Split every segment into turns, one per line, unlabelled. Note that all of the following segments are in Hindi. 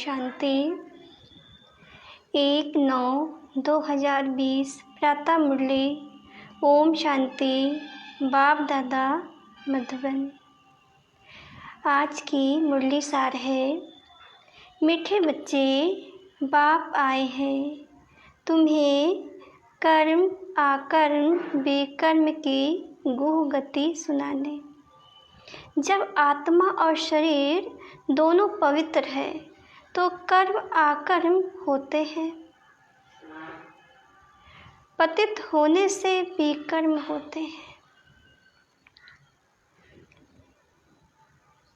शांति। 1/9/2020 प्रातः मुरली। ओम शांति। बाप दादा मधुबन। आज की मुरली सार है। मीठे बच्चे, बाप आए हैं तुम्हें कर्म आकर्म बेकर्म की गुह गति सुनाने। जब आत्मा और शरीर दोनों पवित्र है तो कर्म आकर्म होते हैं। पतित होने से विकर्म होते हैं।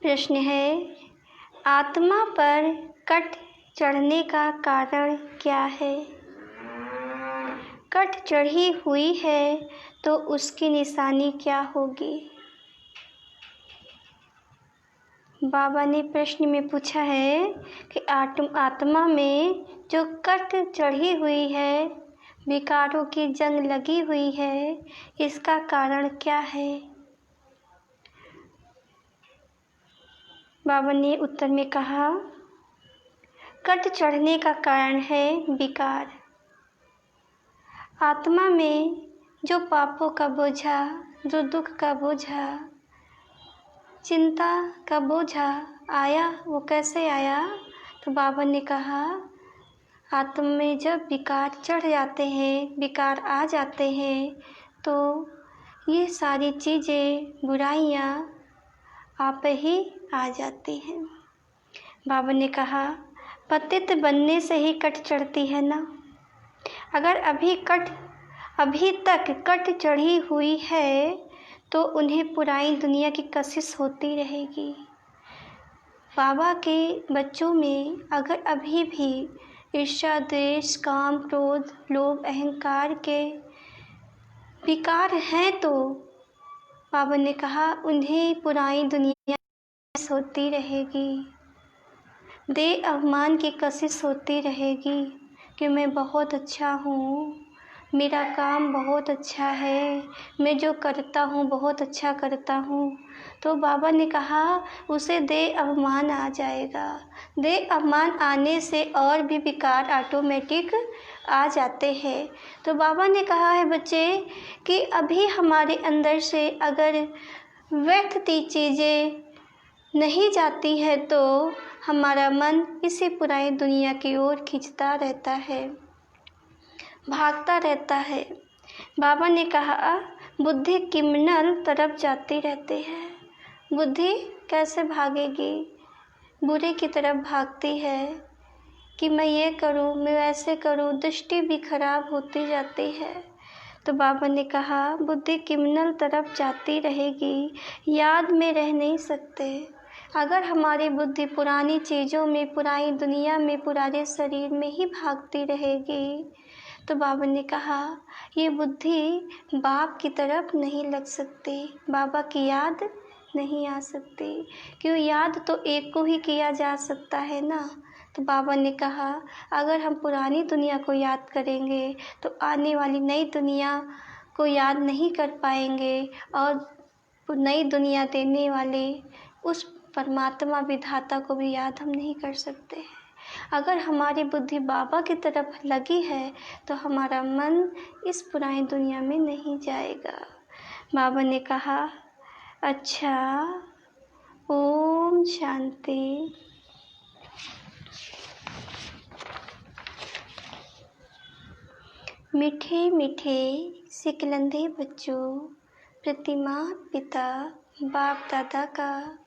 प्रश्न है, आत्मा पर कट चढ़ने का कारण क्या है? कट चढ़ी हुई है तो उसकी निशानी क्या होगी? बाबा ने प्रश्न में पूछा है कि आत्मा में जो कट चढ़ी हुई है, विकारों की जंग लगी हुई है, इसका कारण क्या है? बाबा ने उत्तर में कहा, कट चढ़ने का कारण है विकार। आत्मा में जो पापों का बोझा, जो दुख का बोझा, चिंता का बोझा आया, वो कैसे आया? तो बाबा ने कहा, आत्मा में जब विकार चढ़ जाते हैं, विकार आ जाते हैं, तो ये सारी चीज़ें, बुराइयाँ आप ही आ जाती हैं। बाबा ने कहा, पतित बनने से ही कट चढ़ती है ना। अगर अभी तक कट चढ़ी हुई है तो उन्हें पुरानी दुनिया की कशिश होती रहेगी। बाबा के बच्चों में अगर अभी भी ईर्ष्या, द्वेष, काम, क्रोध, लोभ, अहंकार के विकार हैं तो बाबा ने कहा उन्हें पुरानी दुनिया होती रहेगी। देह अभिमान की कशिश होती रहेगी कि मैं बहुत अच्छा हूँ, मेरा काम बहुत अच्छा है, मैं जो करता हूँ बहुत अच्छा करता हूँ। तो बाबा ने कहा उसे देह अभिमान आ जाएगा। देह अभिमान आने से और भी विकार ऑटोमेटिक आ जाते हैं। तो बाबा ने कहा है बच्चे कि अभी हमारे अंदर से अगर व्यर्थती चीज़ें नहीं जाती है तो हमारा मन इसी पुरानी दुनिया की ओर खींचता रहता है, भागता रहता है। बाबा ने कहा बुद्धि क्रिमिनल तरफ जाती रहती है। बुद्धि कैसे भागेगी? बुरे की तरफ भागती है कि मैं ये करूँ, मैं वैसे करूँ। दृष्टि भी खराब होती जाती है। तो बाबा ने कहा बुद्धि क्रिमिनल तरफ जाती रहेगी, याद में रह नहीं सकते। अगर हमारी बुद्धि पुरानी चीज़ों में, पुरानी दुनिया में, पुराने शरीर में ही भागती रहेगी तो बाबा ने कहा ये बुद्धि बाप की तरफ नहीं लग सकती, बाबा की याद नहीं आ सकती। क्यों? याद तो एक को ही किया जा सकता है ना। तो बाबा ने कहा अगर हम पुरानी दुनिया को याद करेंगे तो आने वाली नई दुनिया को याद नहीं कर पाएंगे और नई दुनिया देने वाले उस परमात्मा विधाता को भी याद हम नहीं कर सकते हैं। अगर हमारी बुद्धि बाबा की तरफ लगी है तो हमारा मन इस पुरानी दुनिया में नहीं जाएगा। बाबा ने कहा अच्छा, ओम शांति। मीठे मीठे सिकलंदे बच्चों, प्रतिमा पिता बाप दादा का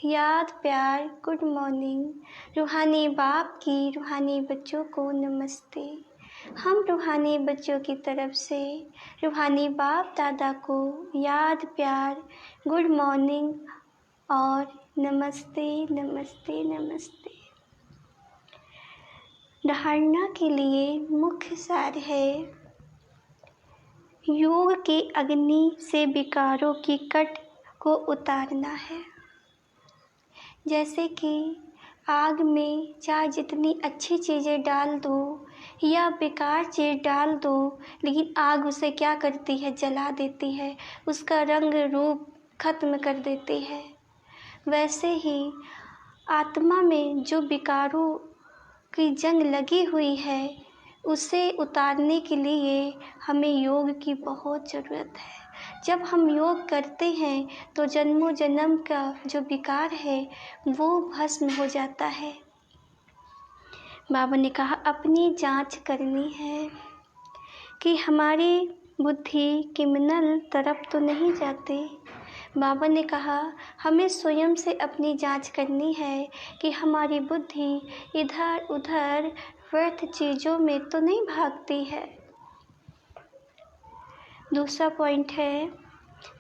याद प्यार, गुड मॉर्निंग। रूहानी बाप की रूहानी बच्चों को नमस्ते। हम रूहानी बच्चों की तरफ से रूहानी बाप दादा को याद प्यार, गुड मॉर्निंग और नमस्ते नमस्ते नमस्ते। धारणा के लिए मुख्य सार है, योग की अग्नि से विकारों की कट को उतारना है। जैसे कि आग में चाहे जितनी अच्छी चीज़ें डाल दो या बेकार चीज़ डाल दो, लेकिन आग उसे क्या करती है? जला देती है, उसका रंग रूप खत्म कर देती है। वैसे ही आत्मा में जो विकारों की जंग लगी हुई है, उसे उतारने के लिए हमें योग की बहुत ज़रूरत है। जब हम योग करते हैं तो जन्मों जन्म का जो विकार है वो भस्म हो जाता है। बाबा ने कहा अपनी जांच करनी है कि हमारी बुद्धि क्रिमिनल तरफ तो नहीं जाती। बाबा ने कहा हमें स्वयं से अपनी जांच करनी है कि हमारी बुद्धि इधर उधर व्यर्थ चीज़ों में तो नहीं भागती है। दूसरा पॉइंट है,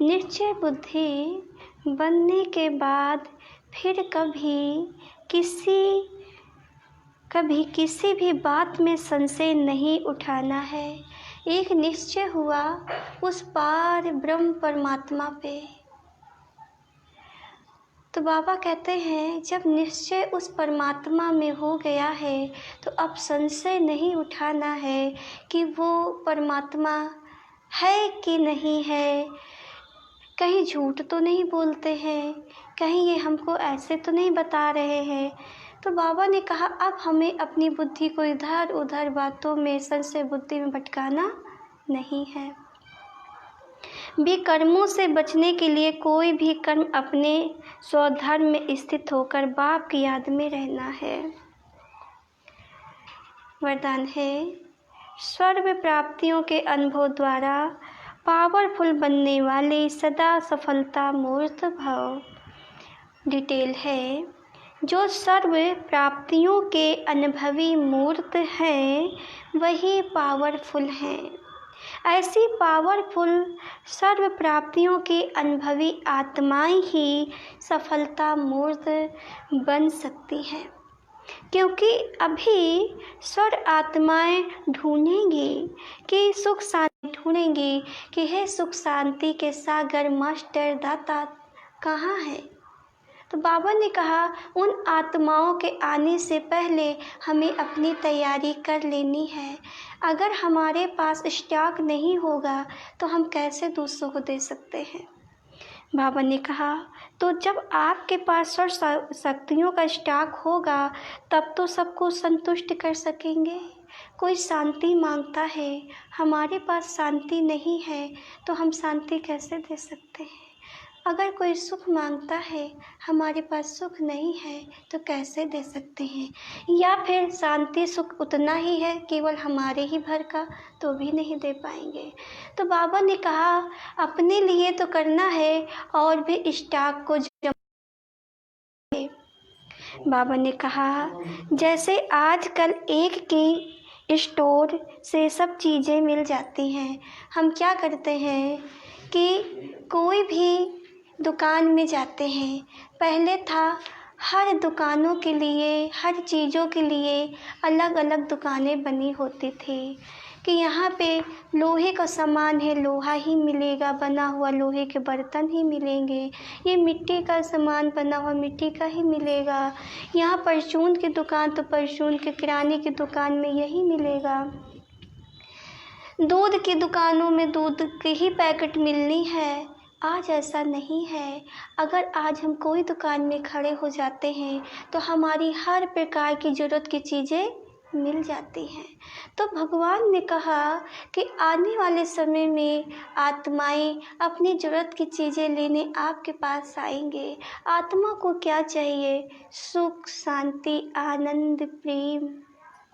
निश्चय बुद्धि बनने के बाद फिर कभी किसी भी बात में संशय नहीं उठाना है। एक निश्चय हुआ उस पार ब्रह्म परमात्मा पे। तो बाबा कहते हैं जब निश्चय उस परमात्मा में हो गया है तो अब संशय नहीं उठाना है कि वो परमात्मा है कि नहीं है, कहीं झूठ तो नहीं बोलते हैं, कहीं ये हमको ऐसे तो नहीं बता रहे हैं। तो बाबा ने कहा अब हमें अपनी बुद्धि को इधर उधर बातों में, संशय बुद्धि में भटकाना नहीं है। विकर्मों से बचने के लिए कोई भी कर्म अपने स्वधर्म में स्थित होकर बाप की याद में रहना है। वरदान है, सर्व प्राप्तियों के अनुभव द्वारा पावरफुल बनने वाले सदा सफलता मूर्त भव। डिटेल है, जो सर्व प्राप्तियों के अनुभवी मूर्त हैं वही पावरफुल हैं। ऐसी पावरफुल सर्व प्राप्तियों के अनुभवी आत्माएं ही सफलता मूर्त बन सकती हैं, क्योंकि अभी स्वर आत्माएं ढूंढेंगी कि सुख शांति ढूंढेंगी कि हे सुख शांति के सागर मास्टर दाता कहाँ है। तो बाबा ने कहा उन आत्माओं के आने से पहले हमें अपनी तैयारी कर लेनी है। अगर हमारे पास स्टॉक नहीं होगा तो हम कैसे दूसरों को दे सकते हैं। बाबा ने कहा तो जब आपके पास सर्व शक्तियों का स्टॉक होगा तब तो सबको संतुष्ट कर सकेंगे। कोई शांति मांगता है, हमारे पास शांति नहीं है तो हम शांति कैसे दे सकते हैं। अगर कोई सुख मांगता है, हमारे पास सुख नहीं है तो कैसे दे सकते हैं। या फिर शांति सुख उतना ही है केवल हमारे ही भर का, तो भी नहीं दे पाएंगे। तो बाबा ने कहा अपने लिए तो करना है और भी स्टॉक को जमा। बाबा ने कहा जैसे आजकल एक की स्टोर से सब चीज़ें मिल जाती हैं, हम क्या करते हैं कि कोई भी दुकान में जाते हैं। पहले था हर दुकानों के लिए, हर चीज़ों के लिए अलग अलग दुकानें बनी होती थी कि यहाँ पे लोहे का सामान है, लोहा ही मिलेगा, बना हुआ लोहे के बर्तन ही मिलेंगे। ये मिट्टी का सामान बना हुआ मिट्टी का ही मिलेगा। यहाँ परचून की दुकान तो परचून के, किराने की दुकान में यही मिलेगा। दूध की दुकानों में दूध की ही पैकेट मिलनी है। आज ऐसा नहीं है। अगर आज हम कोई दुकान में खड़े हो जाते हैं तो हमारी हर प्रकार की ज़रूरत की चीज़ें मिल जाती हैं। तो भगवान ने कहा कि आने वाले समय में आत्माएं अपनी ज़रूरत की चीज़ें लेने आपके पास आएंगे। आत्मा को क्या चाहिए? सुख, शांति, आनंद, प्रेम,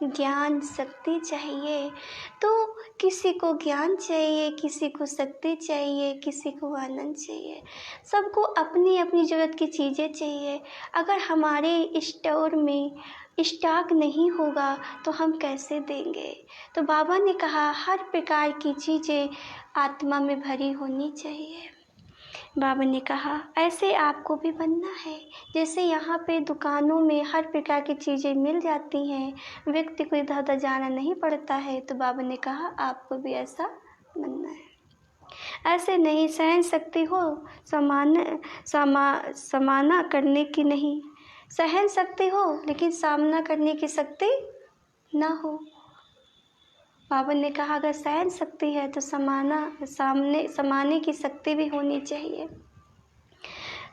ज्ञान, शक्ति चाहिए। तो किसी को ज्ञान चाहिए, किसी को शक्ति चाहिए, किसी को आनंद चाहिए। सबको अपनी अपनी ज़रूरत की चीज़ें चाहिए। अगर हमारे स्टोर में स्टॉक नहीं होगा तो हम कैसे देंगे। तो बाबा ने कहा हर प्रकार की चीज़ें आत्मा में भरी होनी चाहिए। बाबा ने कहा ऐसे आपको भी बनना है। जैसे यहाँ पे दुकानों में हर प्रकार की चीज़ें मिल जाती हैं, व्यक्ति को इधर उधर जाना नहीं पड़ता है, तो बाबा ने कहा आपको भी ऐसा बनना है। ऐसे नहीं सहन शक्ति हो, सामना करने की नहीं, सहन शक्ति हो लेकिन सामना करने की शक्ति ना हो। बाबा ने कहा अगर सहन शक्ति है तो समाने की शक्ति भी होनी चाहिए।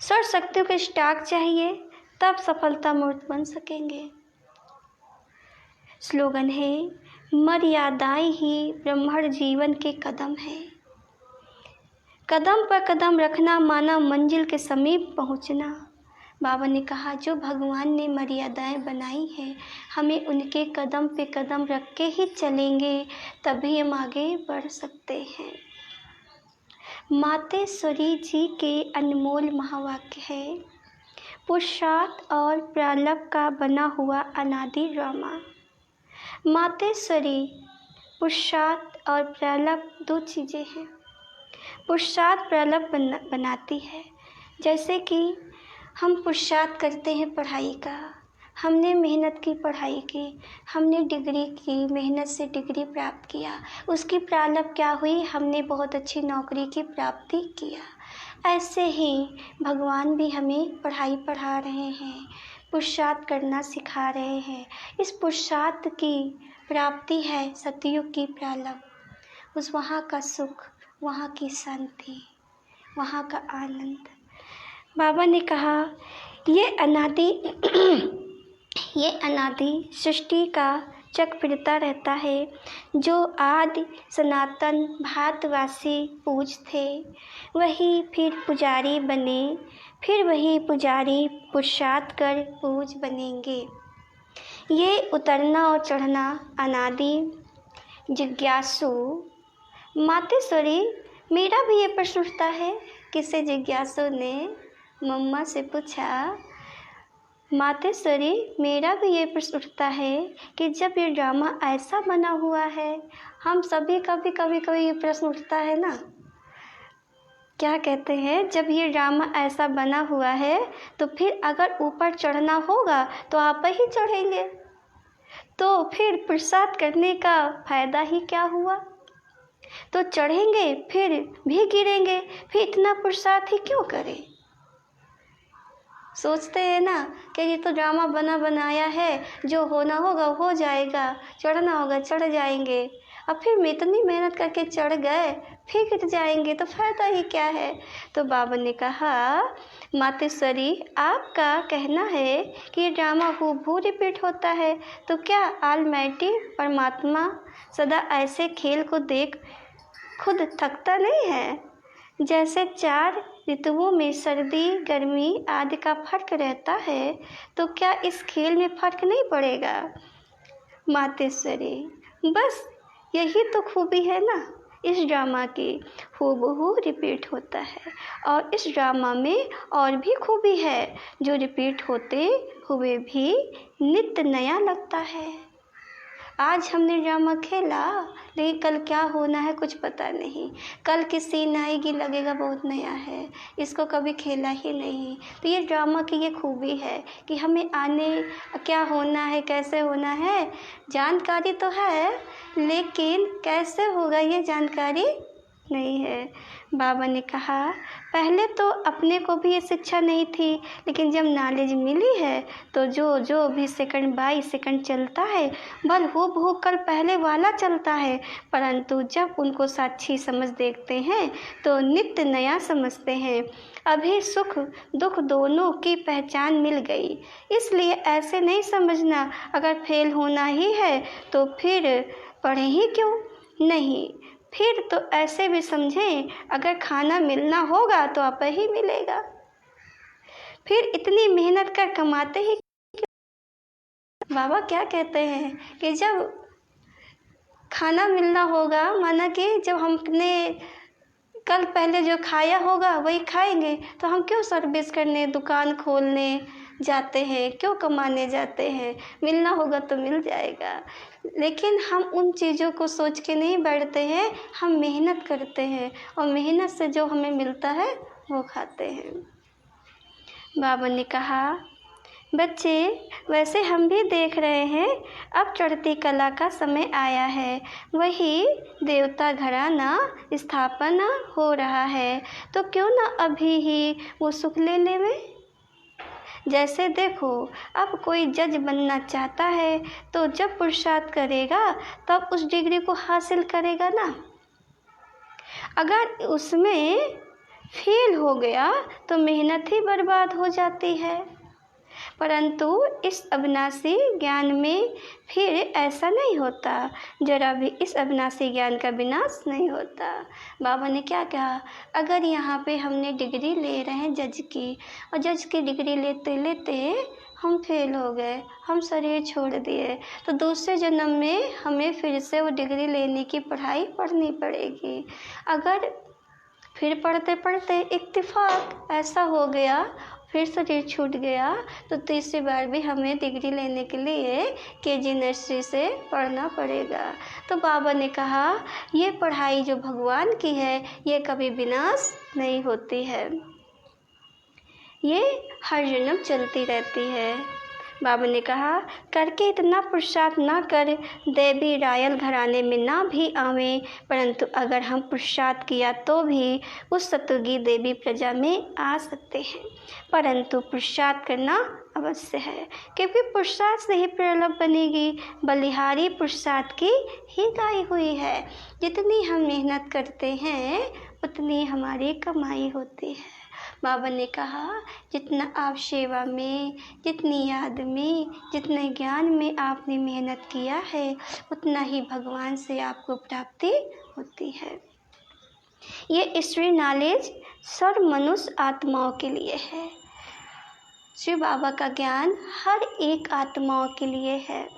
सर्व शक्तियों के स्टॉक चाहिए, तब सफलता मूर्त बन सकेंगे। स्लोगन है, मर्यादाएं ही ब्रह्मण जीवन के कदम है। कदम पर कदम रखना माना मंजिल के समीप पहुंचना। बाबा ने कहा जो भगवान ने मर्यादाएं बनाई हैं, हमें उनके कदम पे कदम रख के ही चलेंगे, तभी हम आगे बढ़ सकते हैं। मातेश्वरी जी के अनमोल महावाक्य है, पुरुषार्थ और प्रारब्ध का बना हुआ अनादि ड्रामा। मातेश्वरी पुरुषार्थ और प्रारब्ध दो चीज़ें हैं। पुरुषार्थ प्रारब्ध बनाती है। जैसे कि हम पुरुषार्थ करते हैं पढ़ाई का, हमने मेहनत की पढ़ाई की, हमने डिग्री की, मेहनत से डिग्री प्राप्त किया, उसकी प्रारब्ध क्या हुई, हमने बहुत अच्छी नौकरी की प्राप्ति किया। ऐसे ही भगवान भी हमें पढ़ाई पढ़ा रहे हैं, पुरुषार्थ करना सिखा रहे हैं। इस पुरुषार्थ की प्राप्ति है सतयुग की प्रारब्ध, उस वहाँ का सुख, वहाँ की शांति, वहाँ का आनंद। बाबा ने कहा ये अनादि सृष्टि का चक्र फिरता रहता है। जो आदि सनातन भारतवासी पूज थे, वही फिर पुजारी बने, फिर वही पुजारी पुरुषार्थ कर पूज बनेंगे। ये उतरना और चढ़ना अनादि जिज्ञासु। मातेश्वरी मेरा भी ये प्रश्न उठता है, किसे जिज्ञासु ने मम्मा से पूछा, मातेश्वरी मेरा भी ये प्रश्न उठता है कि जब ये ड्रामा ऐसा बना हुआ है, हम सभी का भी कभी ये प्रश्न उठता है ना, क्या कहते हैं, जब ये ड्रामा ऐसा बना हुआ है तो फिर अगर ऊपर चढ़ना होगा तो आप ही चढ़ेंगे, तो फिर पुरुषार्थ करने का फायदा ही क्या हुआ। तो चढ़ेंगे फिर भी गिरेंगे, फिर इतना पुरुषार्थ ही क्यों करें। सोचते हैं ना कि ये तो ड्रामा बना बनाया है, जो होना होगा हो जाएगा, चढ़ना होगा चढ़ जाएंगे, अब फिर मैं इतनी मेहनत करके चढ़ गए फिर गिर जाएंगे तो फ़ायदा ही क्या है। तो बाबा ने कहा, मातेश्वरी आपका कहना है कि ये ड्रामा हूबहू रिपीट होता है, तो क्या ऑलमाइटी परमात्मा सदा ऐसे खेल को देख खुद थकता नहीं है। जैसे 4 ऋतुओं में सर्दी गर्मी आदि का फर्क रहता है, तो क्या इस खेल में फर्क नहीं पड़ेगा। मातेश्वरी बस यही तो खूबी है ना इस ड्रामा की, हूबहू रिपीट होता है। और इस ड्रामा में और भी खूबी है, जो रिपीट होते हुए भी नित्य नया लगता है। आज हमने ड्रामा खेला, लेकिन कल क्या होना है कुछ पता नहीं। कल की सीन आएगी, लगेगा बहुत नया है, इसको कभी खेला ही नहीं। तो ये ड्रामा की ये खूबी है कि हमें आने क्या होना है, कैसे होना है, जानकारी तो है, लेकिन कैसे होगा ये जानकारी नहीं है। बाबा ने कहा, पहले तो अपने को भी ये शिक्षा नहीं थी, लेकिन जब नॉलेज मिली है तो जो भी सेकंड बाई सेकंड चलता है, बल हूबहू कल पहले वाला चलता है, परंतु जब उनको साक्षी समझ देखते हैं तो नित्य नया समझते हैं। अभी सुख दुख दोनों की पहचान मिल गई, इसलिए ऐसे नहीं समझना अगर फेल होना ही है तो फिर पढ़े ही क्यों नहीं। फिर तो ऐसे भी समझें, अगर खाना मिलना होगा तो आप ही मिलेगा, फिर इतनी मेहनत कर कमाते ही। बाबा क्या कहते हैं कि जब खाना मिलना होगा, माना कि जब हमने कल पहले जो खाया होगा वही खाएंगे, तो हम क्यों सर्विस करने दुकान खोलने जाते हैं, क्यों कमाने जाते हैं। मिलना होगा तो मिल जाएगा, लेकिन हम उन चीज़ों को सोच के नहीं बैठते हैं, हम मेहनत करते हैं और मेहनत से जो हमें मिलता है वो खाते हैं। बाबा ने कहा, बच्चे वैसे हम भी देख रहे हैं, अब चढ़ती कला का समय आया है, वही देवता घराना स्थापना हो रहा है, तो क्यों ना अभी ही वो सुख ले लेवे। जैसे देखो, अब कोई जज बनना चाहता है तो जब पुरुषार्थ करेगा तब उस डिग्री को हासिल करेगा ना। अगर उसमें फेल हो गया तो मेहनत ही बर्बाद हो जाती है। परंतु इस अविनाशी ज्ञान में फिर ऐसा नहीं होता, जरा भी इस अविनाशी ज्ञान का विनाश नहीं होता। बाबा ने क्या कहा, अगर यहाँ पे हमने डिग्री ले रहे हैं जज की, और जज की डिग्री लेते लेते हम फेल हो गए, हम शरीर छोड़ दिए, तो दूसरे जन्म में हमें फिर से वो डिग्री लेने की पढ़ाई पढ़नी पड़ेगी। अगर फिर पढ़ते पढ़ते इत्तेफाक ऐसा हो गया, फिर शरीर छूट गया, तो तीसरी बार भी हमें डिग्री लेने के लिए केजी नर्सरी से पढ़ना पड़ेगा। तो बाबा ने कहा ये पढ़ाई जो भगवान की है ये कभी विनाश नहीं होती है, ये हर जन्म चलती रहती है। बाबा ने कहा करके इतना पुरुषार्थ ना कर, देवी रायल घराने में ना भी आवें, परंतु अगर हम पुरुषार्थ किया तो भी उस सतयुगी देवी प्रजा में आ सकते हैं, परंतु पुरुषार्थ करना अवश्य है, क्योंकि पुरुषार्थ से ही प्रलभ बनेगी। बलिहारी पुरुषार्थ की ही गाई हुई है। जितनी हम मेहनत करते हैं उतनी हमारी कमाई होती है। बाबा ने कहा जितना आप सेवा में, जितनी याद में, जितने ज्ञान में आपने मेहनत किया है, उतना ही भगवान से आपको प्राप्ति होती है। ये ईश्वरीय नॉलेज सर्व मनुष्य आत्माओं के लिए है। श्री बाबा का ज्ञान हर एक आत्माओं के लिए है।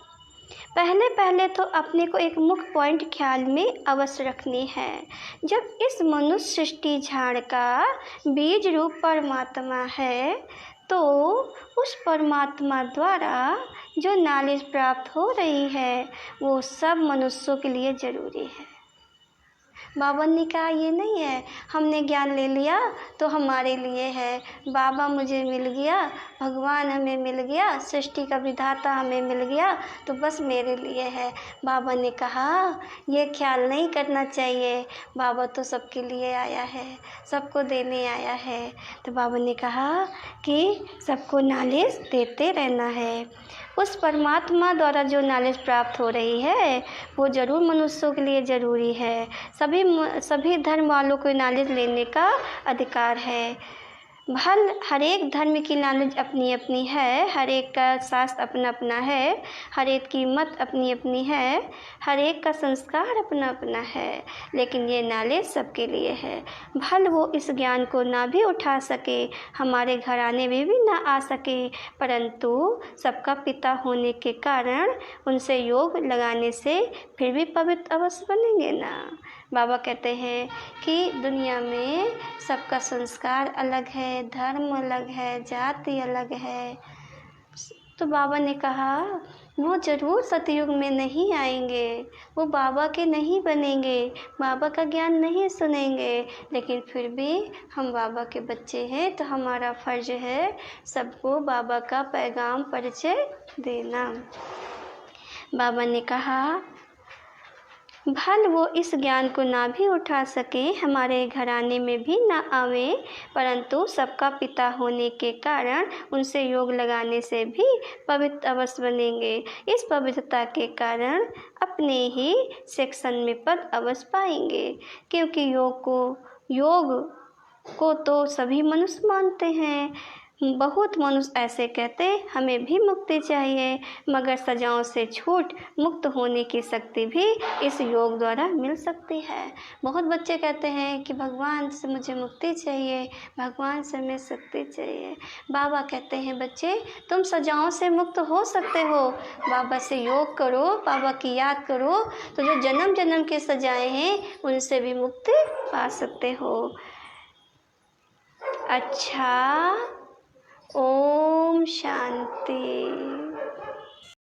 पहले पहले तो अपने को एक मुख्य पॉइंट ख्याल में अवश्य रखनी है। जब इस मनुष्य सृष्टि झाड़ का बीज रूप परमात्मा है, तो उस परमात्मा द्वारा जो नॉलेज प्राप्त हो रही है वो सब मनुष्यों के लिए ज़रूरी है। बाबा ने कहा ये नहीं है हमने ज्ञान ले लिया तो हमारे लिए है, बाबा मुझे मिल गया, भगवान हमें मिल गया, सृष्टि का विधाता हमें मिल गया तो बस मेरे लिए है। बाबा ने कहा ये ख्याल नहीं करना चाहिए, बाबा तो सबके लिए आया है, सबको देने आया है। तो बाबा ने कहा कि सबको नॉलेज देते रहना है। उस परमात्मा द्वारा जो नॉलेज प्राप्त हो रही है वो ज़रूर मनुष्यों के लिए ज़रूरी है। सभी धर्म वालों को नॉलेज लेने का अधिकार है। हर एक धर्म की नॉलेज अपनी अपनी है, हर एक का शास्त्र अपना अपना है, हर एक की मत अपनी अपनी है, हर एक का संस्कार अपना अपना है, लेकिन ये नॉलेज सबके लिए है। भल वो इस ज्ञान को ना भी उठा सके, हमारे घराने में भी ना आ सके, परंतु सबका पिता होने के कारण उनसे योग लगाने से फिर भी पवित्र अवश्य बनेंगे ना। बाबा कहते हैं कि दुनिया में सबका संस्कार अलग है, धर्म अलग है, जाति अलग है। तो बाबा ने कहा वो ज़रूर सतयुग में नहीं आएंगे, वो बाबा के नहीं बनेंगे, बाबा का ज्ञान नहीं सुनेंगे, लेकिन फिर भी हम बाबा के बच्चे हैं तो हमारा फ़र्ज है सबको बाबा का पैगाम परिचय देना। बाबा ने कहा भल वो इस ज्ञान को ना भी उठा सके, हमारे घराने में भी ना आवे, परंतु सबका पिता होने के कारण उनसे योग लगाने से भी पवित्र अवश्य बनेंगे। इस पवित्रता के कारण अपने ही सेक्शन में पद अवश्य पाएंगे, क्योंकि योग को तो सभी मनुष्य मानते हैं। बहुत मनुष्य ऐसे कहते हमें भी मुक्ति चाहिए, मगर सजाओं से छूट मुक्त होने की शक्ति भी इस योग द्वारा मिल सकती है। बहुत बच्चे कहते हैं कि भगवान से मुझे मुक्ति चाहिए, भगवान से हमें शक्ति चाहिए। बाबा कहते हैं बच्चे तुम सजाओं से मुक्त हो सकते हो, बाबा से योग करो, बाबा की याद करो, तो जो जन्म जन्म के सजाएं हैं उनसे भी मुक्ति पा सकते हो। अच्छा, ओम शांति।